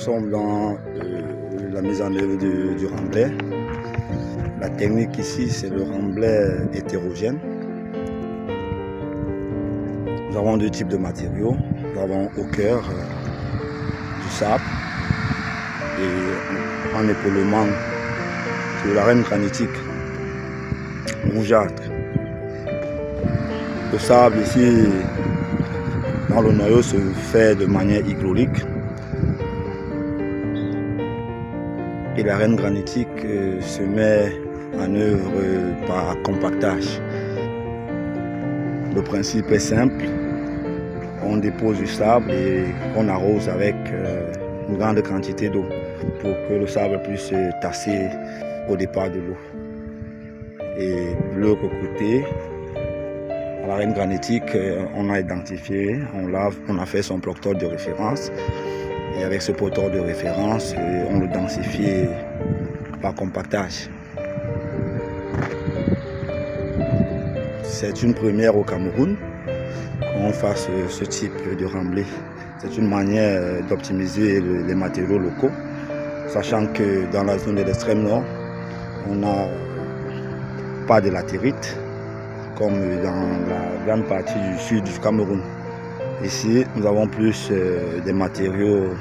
sommes dans la mise en œuvre du remblai. La technique ici, c'est le remblai hétérogène. Nous avons deux types de matériaux. Nous avons au cœur du sable et en épaulement de l'arène granitique rougeâtre. Le sable ici, dans le noyau, se fait de manière hydraulique. Et l'arène granitique se met en œuvre par compactage. Le principe est simple. On dépose du sable et on arrose avec une grande quantité d'eau pour que le sable puisse tasser au départ de l'eau. Et de l'autre côté, à l'arène granitique, on a identifié, on a fait son proctor de référence. Et avec ce proctor de référence, on le densifie par compactage. C'est une première au Cameroun qu'on fasse ce type de remblai. C'est une manière d'optimiser les matériaux locaux, sachant que dans la zone de l'extrême nord, on n'a pas de latérite, comme dans la grande partie du sud du Cameroun. Ici, nous avons plus des matériaux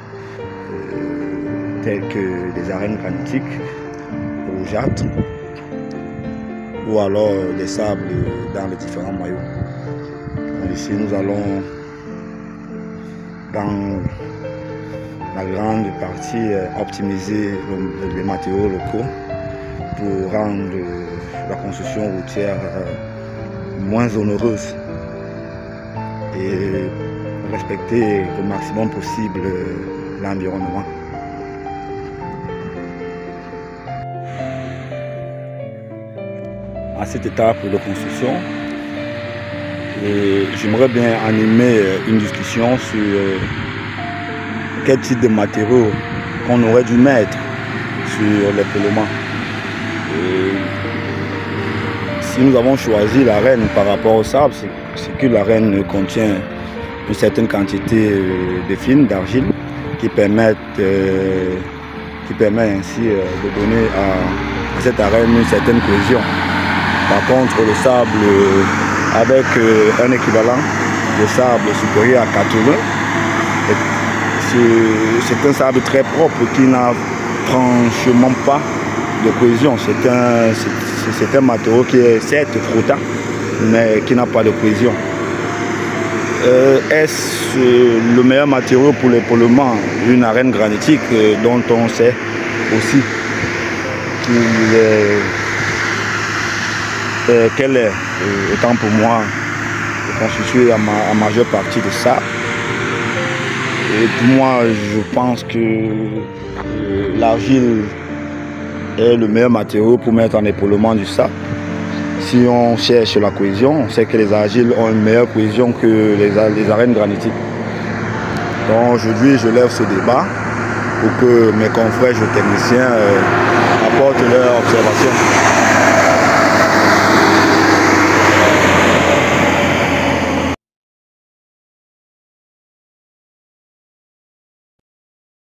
tels que des arènes granitiques, rougeâtres, ou alors des sables dans les différents maillots. Ici, nous allons dans la grande partie optimiser les matériaux locaux pour rendre la construction routière moins onéreuse et respecter au maximum possible l'environnement. À cette étape de construction, j'aimerais bien animer une discussion sur quel type de matériaux qu'on aurait dû mettre sur l'épaulement. Si nous avons choisi l'arène par rapport au sable, c'est que l'arène contient une certaine quantité de fines d'argile qui permet ainsi de donner à cette arène une certaine cohésion. Par contre, le sable avec un équivalent de sable supérieur à 80, c'est un sable très propre qui n'a franchement pas de cohésion. C'est un matériau qui est certes frottant, mais qui n'a pas de cohésion. Est-ce le meilleur matériau pour l'épaulement d'une arène granitique dont on sait aussi qu'elle est, étant pour moi constituée en majeure partie de sable. Et pour moi, je pense que l'argile est le meilleur matériau pour mettre en épaulement du sable. Si on cherche la cohésion, on sait que les argiles ont une meilleure cohésion que les arènes granitiques. Donc aujourd'hui, je lève ce débat pour que mes confrères géotechniciens apportent leurs observations.